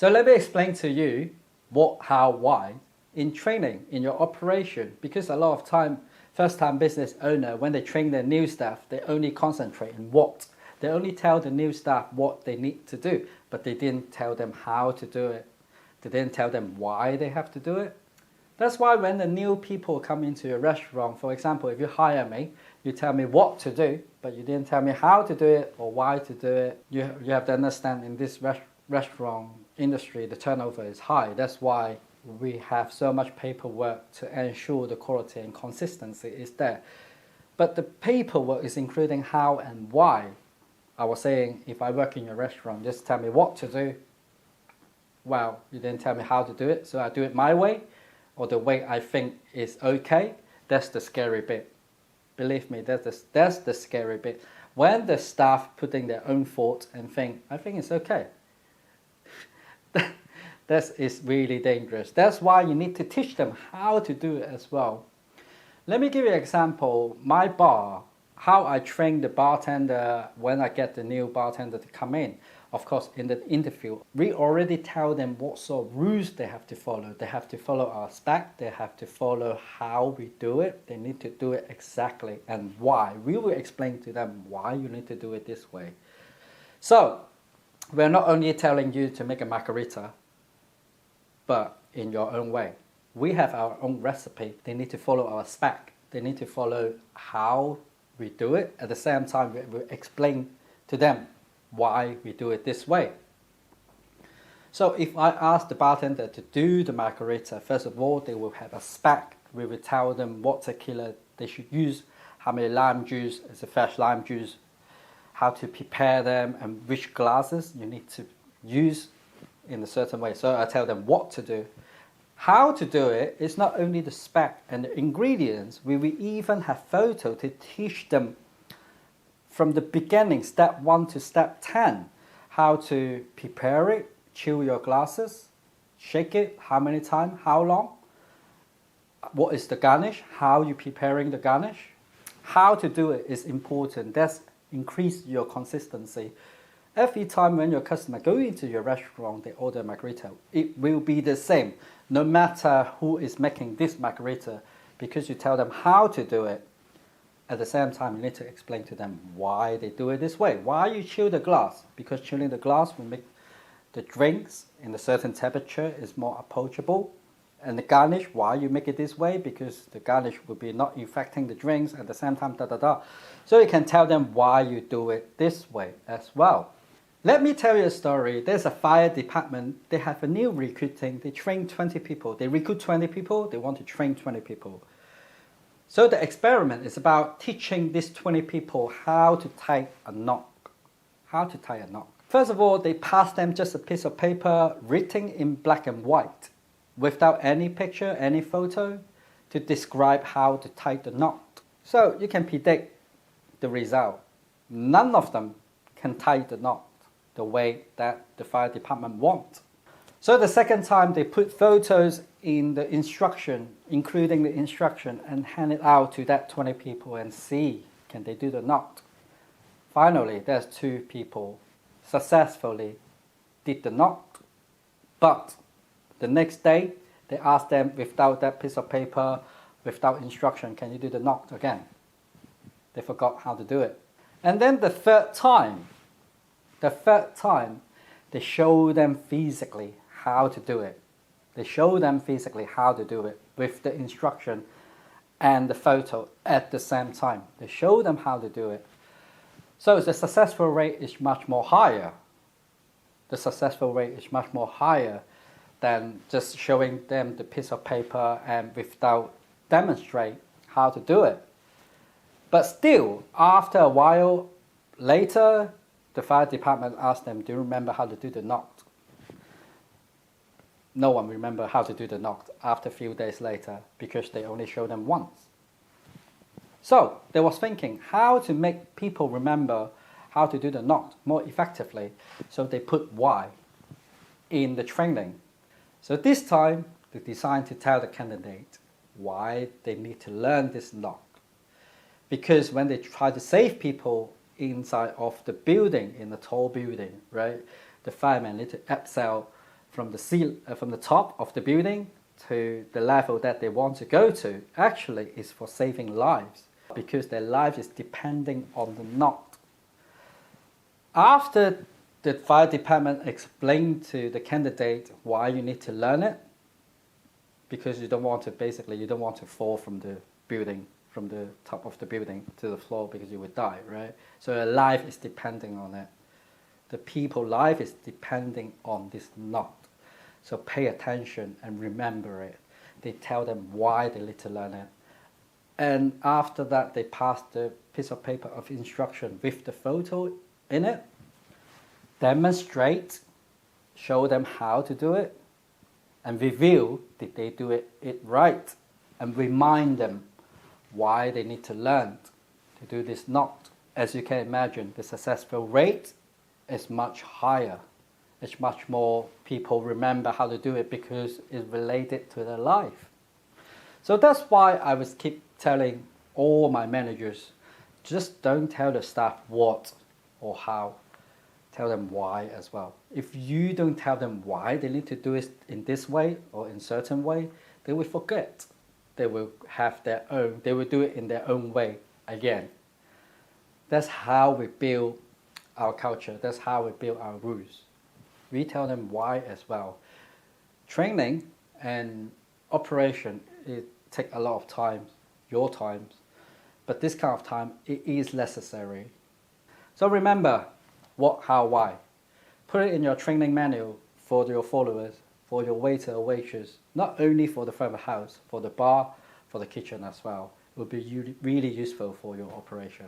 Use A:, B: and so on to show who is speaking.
A: So let me explain to you what, how, why in training, in your operation, because a lot of time, first-time business owner, when they train their new staff, they only concentrate on what. They only tell the new staff what they need to do, but they didn't tell them how to do it. They didn't tell them why they have to do it. That's why when the new people come into your restaurant, for example, if you hire me, you tell me what to do, but you didn't tell me how to do it or why to do it. You have to understand in this restaurant industry, the turnover is high. That's why we have so much paperwork to ensure the quality and consistency is there. But the paperwork is including how and why. I was saying, if I work in your restaurant, just tell me what to do. Well, you didn't tell me how to do it, so I do it my way, or the way I think is okay. That's the scary bit. Believe me, that's the scary bit. When the staff put in their own thoughts and think, I think it's okay. That is really dangerous. That's why you need to teach them how to do it as well. Let me give you an example. My bar, how I train the bartender when I get the new bartender to come in. Of course, in the interview, we already tell them what sort of rules they have to follow. They have to follow our spec. They have to follow how we do it. They need to do it exactly and why. We will explain to them why you need to do it this way. So, we're not only telling you to make a margarita, but in your own way. We have our own recipe. They need to follow our spec. They need to follow how we do it. At the same time, we explain to them why we do it this way. So if I ask the bartender to do the margarita, first of all, they will have a spec. We will tell them what tequila they should use, how many lime juice is a fresh lime juice, how to prepare them, and which glasses you need to use in a certain way. So I tell them what to do. How to do it is not only the spec and the ingredients, we will even have photo to teach them from the beginning, step 1 to step 10, how to prepare it, chill your glasses, shake it, how many times, how long, what is the garnish, how you preparing the garnish. How to do it is important. That's increase your consistency. Every time when your customer go into your restaurant, they order margarita, it will be the same, no matter who is making this margarita, because you tell them how to do it. At the same time, you need to explain to them why they do it this way. Why you chill the glass? Because chilling the glass will make the drinks in a certain temperature is more approachable. And the garnish, why you make it this way? Because the garnish will be not infecting the drinks at the same time, So you can tell them why you do it this way as well. Let me tell you a story. There's a fire department. They have a new recruiting. They train 20 people. They recruit 20 people. They want to train 20 people. So the experiment is about teaching these 20 people how to tie a knot. How to tie a knot. First of all, they pass them just a piece of paper written in black and white, without any picture, any photo, to describe how to tie the knot. So you can predict the result. None of them can tie the knot the way that the fire department wants. So the second time they put photos in the instruction, including the instruction, and hand it out to that 20 people and see, can they do the knot? Finally, there's 2 people successfully did the knot, but the next day they asked them without that piece of paper, without instruction, can you do the knot again? They forgot how to do it. And then the third time, they show them physically how to do it. They show them physically how to do it with the instruction and the photo at the same time. They show them how to do it. So the successful rate is much more higher. The successful rate is much more higher than just showing them the piece of paper and without demonstrate how to do it. But still, after a while later, the fire department asked them, do you remember how to do the knot? No one remember how to do the knot after a few days later because they only showed them once. So they was thinking how to make people remember how to do the knot more effectively. So they put why in the training. So this time they decided to tell the candidate why they need to learn this knot. Because when they try to save people inside of the building, in the tall building, right, the firemen need to abseil from the top of the building to the level that they want to go to actually is for saving lives, because their life is depending on the knot. After the fire department explained to the candidate why you need to learn it, because you don't want to fall from the building, from the top of the building to the floor, because you would die, right? So your life is depending on it. The people's life is depending on this knot. So pay attention and remember it. They tell them why they need to learn it. And after that, they pass the piece of paper of instruction with the photo in it. Demonstrate, show them how to do it, and review, did they do it right? And remind them why they need to learn to do this knot. As you can imagine, the successful rate is much higher. It's much more people remember how to do it because it's related to their life. So that's why I was keep telling all my managers, just don't tell the staff what or how. Tell them why as well. If you don't tell them why they need to do it in this way or in certain way, they will forget. They will have their own, they will do it in their own way again. That's how we build our culture. That's how we build our rules. We tell them why as well. Training and operation, it takes a lot of time, your time, but this kind of time, it is necessary. So remember, what, how, why. Put it in your training manual for your followers, for your waiter or waitress, not only for the front of the house, for the bar, for the kitchen as well. It will be really useful for your operation.